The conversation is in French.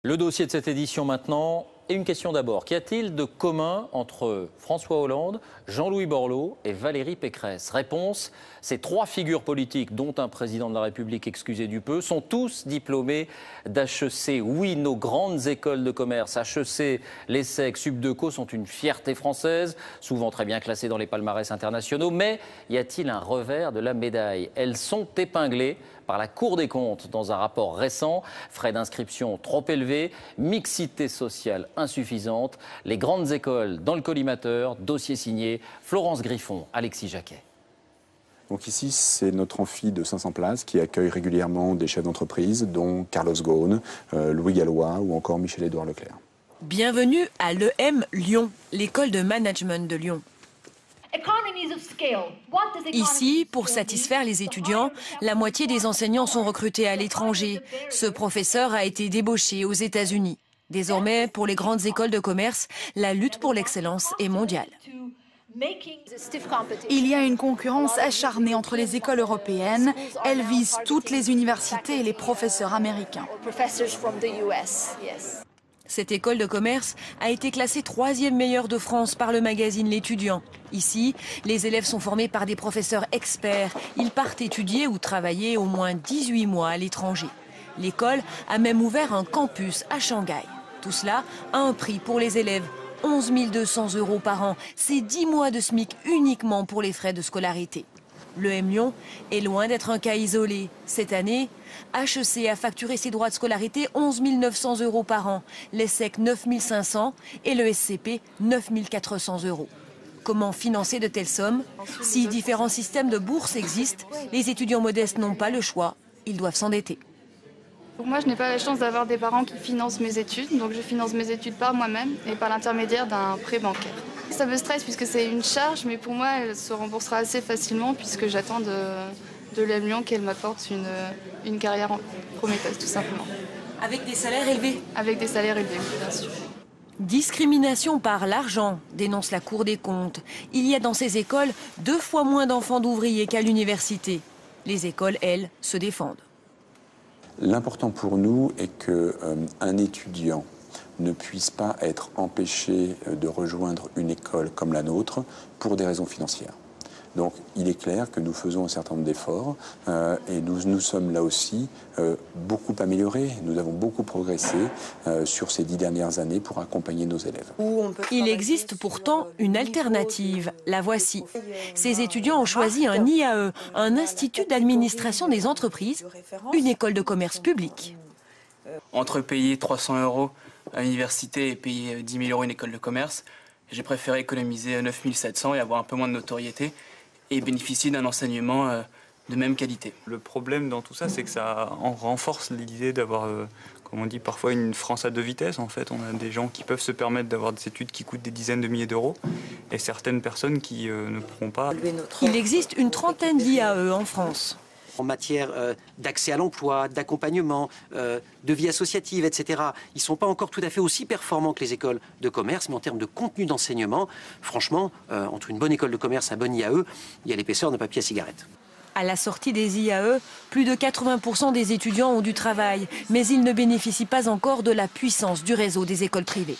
Le dossier de cette édition maintenant, et une question d'abord. Qu'y a-t-il de commun entre François Hollande, Jean-Louis Borloo et Valérie Pécresse? Réponse, ces trois figures politiques, dont un président de la République excusé du peu, sont tous diplômés d'HEC. Oui, nos grandes écoles de commerce, HEC, l'ESSEC, Subdeco, sont une fierté française, souvent très bien classées dans les palmarès internationaux. Mais y a-t-il un revers de la médaille? Elles sont épinglées par la Cour des comptes dans un rapport récent. Frais d'inscription trop élevés, mixité sociale insuffisante, les grandes écoles dans le collimateur, dossier signé Florence Griffon, Alexis Jacquet. Donc ici, c'est notre amphi de 500 places qui accueille régulièrement des chefs d'entreprise, dont Carlos Ghosn, Louis Gallois ou encore Michel-Édouard Leclerc. Bienvenue à l'EM Lyon, l'école de management de Lyon. Ici, pour satisfaire les étudiants, la moitié des enseignants sont recrutés à l'étranger. Ce professeur a été débauché aux États-Unis. Désormais, pour les grandes écoles de commerce, la lutte pour l'excellence est mondiale. Il y a une concurrence acharnée entre les écoles européennes. Elles visent toutes les universités et les professeurs américains. Cette école de commerce a été classée 3e meilleure de France par le magazine L'Étudiant. Ici, les élèves sont formés par des professeurs experts. Ils partent étudier ou travailler au moins 18 mois à l'étranger. L'école a même ouvert un campus à Shanghai. Tout cela a un prix pour les élèves. 11 200 € par an. C'est 10 mois de SMIC uniquement pour les frais de scolarité. L'EM Lyon est loin d'être un cas isolé. Cette année, HEC a facturé ses droits de scolarité 11 900 € par an, l'ESSEC 9 500 et le SCP 9 400 €. Comment financer de telles sommes? Si différents systèmes de bourse existent, les étudiants modestes n'ont pas le choix, ils doivent s'endetter. Pour moi, je n'ai pas la chance d'avoir des parents qui financent mes études, donc je finance mes études par moi-même et par l'intermédiaire d'un prêt bancaire. Ça me stresse puisque c'est une charge, mais pour moi, elle se remboursera assez facilement puisque j'attends de l'EM Lyon qu'elle m'apporte une carrière prometteuse, tout simplement. Avec des salaires élevés? Avec des salaires élevés, bien sûr. Discrimination par l'argent, dénonce la Cour des comptes. Il y a dans ces écoles 2 fois moins d'enfants d'ouvriers qu'à l'université. Les écoles, elles, se défendent. L'important pour nous est qu'un étudiant ne puisse pas être empêché de rejoindre une école comme la nôtre pour des raisons financières. Donc il est clair que nous faisons un certain nombre d'efforts et nous sommes là aussi beaucoup améliorés. Nous avons beaucoup progressé sur ces 10 dernières années pour accompagner nos élèves. Il existe pourtant une alternative. La voici. Ces étudiants ont choisi un IAE, un institut d'administration des entreprises, une école de commerce publique. Entre payer 300 € à l'université et payer 10 000 € une école de commerce, j'ai préféré économiser 9 700 et avoir un peu moins de notoriété et bénéficier d'un enseignement de même qualité. Le problème dans tout ça, c'est que ça renforce l'idée d'avoir, comme on dit parfois, une France à 2 vitesses. En fait, on a des gens qui peuvent se permettre d'avoir des études qui coûtent des dizaines de milliers d'euros et certaines personnes qui ne pourront pas. Il existe une trentaine d'IAE en France. En matière d'accès à l'emploi, d'accompagnement, de vie associative, etc. Ils ne sont pas encore tout à fait aussi performants que les écoles de commerce, mais en termes de contenu d'enseignement, franchement, entre une bonne école de commerce et un bon IAE, il y a l'épaisseur d'un papier à cigarette. À la sortie des IAE, plus de 80% des étudiants ont du travail, mais ils ne bénéficient pas encore de la puissance du réseau des écoles privées.